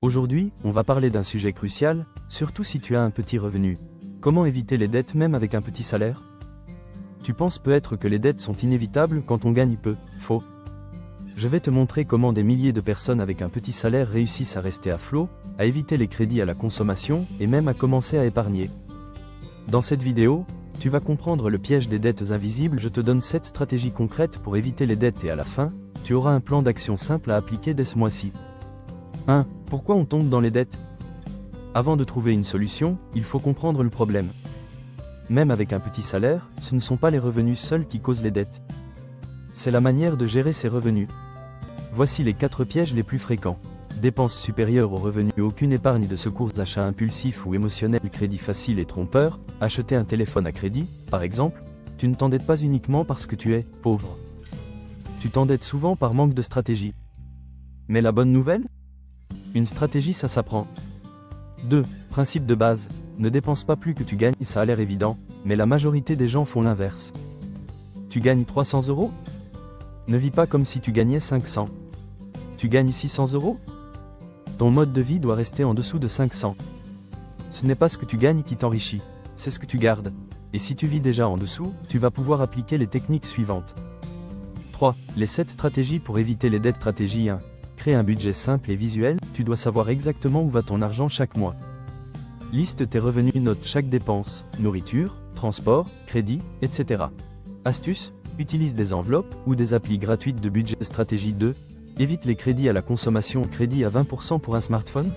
Aujourd'hui, on va parler d'un sujet crucial, surtout si tu as un petit revenu. Comment éviter les dettes même avec un petit salaire? Tu penses peut-être que les dettes sont inévitables quand on gagne peu. Faux. Je vais te montrer comment des milliers de personnes avec un petit salaire réussissent à rester à flot, à éviter les crédits à la consommation et même à commencer à épargner. Dans cette vidéo, tu vas comprendre le piège des dettes invisibles. Je te donne 7 stratégies concrètes pour éviter les dettes et à la fin, tu auras un plan d'action simple à appliquer dès ce mois-ci. 1. Pourquoi on tombe dans les dettes? Avant de trouver une solution, il faut comprendre le problème. Même avec un petit salaire, ce ne sont pas les revenus seuls qui causent les dettes. C'est la manière de gérer ses revenus. Voici les 4 pièges les plus fréquents. Dépenses supérieures aux revenus, aucune épargne de secours, achats impulsifs ou émotionnels, crédit facile et trompeur, acheter un téléphone à crédit, par exemple, tu ne t'endettes pas uniquement parce que tu es pauvre. Tu t'endettes souvent par manque de stratégie. Mais la bonne nouvelle? Une stratégie, ça s'apprend. 2. Principe de base. Ne dépense pas plus que tu gagnes. Ça a l'air évident, mais la majorité des gens font l'inverse. Tu gagnes 300 €? Ne vis pas comme si tu gagnais 500. Tu gagnes 600 €? Ton mode de vie doit rester en dessous de 500. Ce n'est pas ce que tu gagnes qui t'enrichit, c'est ce que tu gardes. Et si tu vis déjà en dessous, tu vas pouvoir appliquer les techniques suivantes. 3. Les 7 stratégies pour éviter les dettes. Stratégie 1. Crée un budget simple et visuel. Tu dois savoir exactement où va ton argent chaque mois. Liste tes revenus, note chaque dépense, nourriture, transport, crédit, etc. Astuce, utilise des enveloppes ou des applis gratuites de budget. Stratégie 2. Évite les crédits à la consommation. Crédit à 20% pour un smartphone?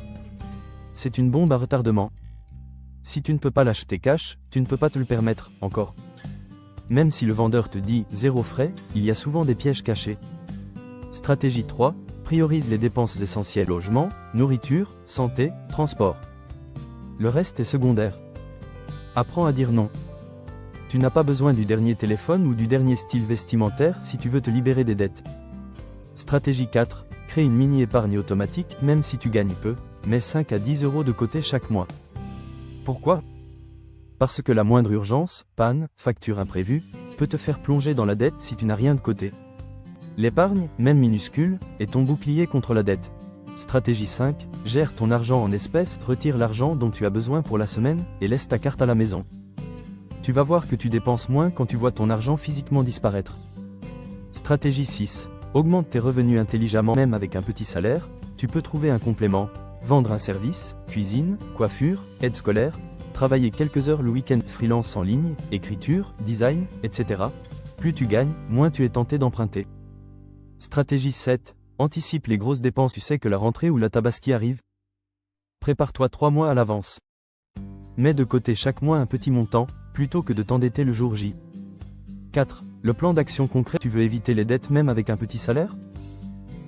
C'est une bombe à retardement. Si tu ne peux pas l'acheter cash, tu ne peux pas te le permettre, encore. Même si le vendeur te dit « zéro frais », il y a souvent des pièges cachés. Stratégie 3. Priorise les dépenses essentielles: logement, nourriture, santé, transport. Le reste est secondaire. Apprends à dire non. Tu n'as pas besoin du dernier téléphone ou du dernier style vestimentaire si tu veux te libérer des dettes. Stratégie 4. Crée une mini-épargne automatique. Même si tu gagnes peu, mets 5 à 10 € de côté chaque mois. Pourquoi? Parce que la moindre urgence, panne, facture imprévue, peut te faire plonger dans la dette si tu n'as rien de côté. L'épargne, même minuscule, est ton bouclier contre la dette. Stratégie 5. Gère ton argent en espèces. Retire l'argent dont tu as besoin pour la semaine et laisse ta carte à la maison. Tu vas voir que tu dépenses moins quand tu vois ton argent physiquement disparaître. Stratégie 6. Augmente tes revenus intelligemment. Même avec un petit salaire, tu peux trouver un complément, vendre un service, cuisine, coiffure, aide scolaire, travailler quelques heures le week-end, freelance en ligne, écriture, design, etc. Plus tu gagnes, moins tu es tenté d'emprunter. Stratégie 7. Anticipe les grosses dépenses. Tu sais que la rentrée ou la tabaski arrive? Prépare-toi 3 mois à l'avance. Mets de côté chaque mois un petit montant, plutôt que de t'endetter le jour J. 4. Le plan d'action concret. Tu veux éviter les dettes même avec un petit salaire?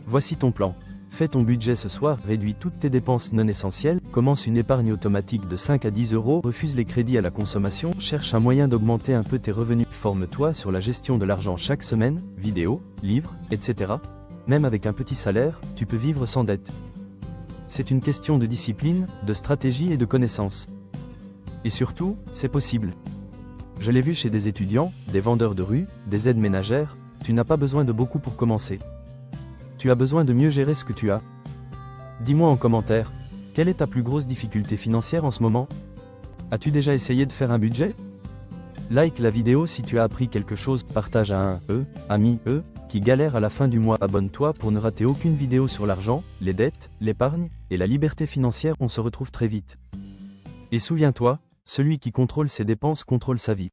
Voici ton plan. Fais ton budget ce soir, réduis toutes tes dépenses non essentielles, commence une épargne automatique de 5 à 10 €, refuse les crédits à la consommation, cherche un moyen d'augmenter un peu tes revenus, forme-toi sur la gestion de l'argent chaque semaine, vidéos, livres, etc. Même avec un petit salaire, tu peux vivre sans dette. C'est une question de discipline, de stratégie et de connaissance. Et surtout, c'est possible. Je l'ai vu chez des étudiants, des vendeurs de rue, des aides ménagères, tu n'as pas besoin de beaucoup pour commencer. Tu as besoin de mieux gérer ce que tu as. Dis-moi en commentaire, quelle est ta plus grosse difficulté financière en ce moment? As-tu déjà essayé de faire un budget? Like la vidéo si tu as appris quelque chose, partage à un ami qui galère à la fin du mois. Abonne-toi pour ne rater aucune vidéo sur l'argent, les dettes, l'épargne et la liberté financière. On se retrouve très vite. Et souviens-toi, celui qui contrôle ses dépenses contrôle sa vie.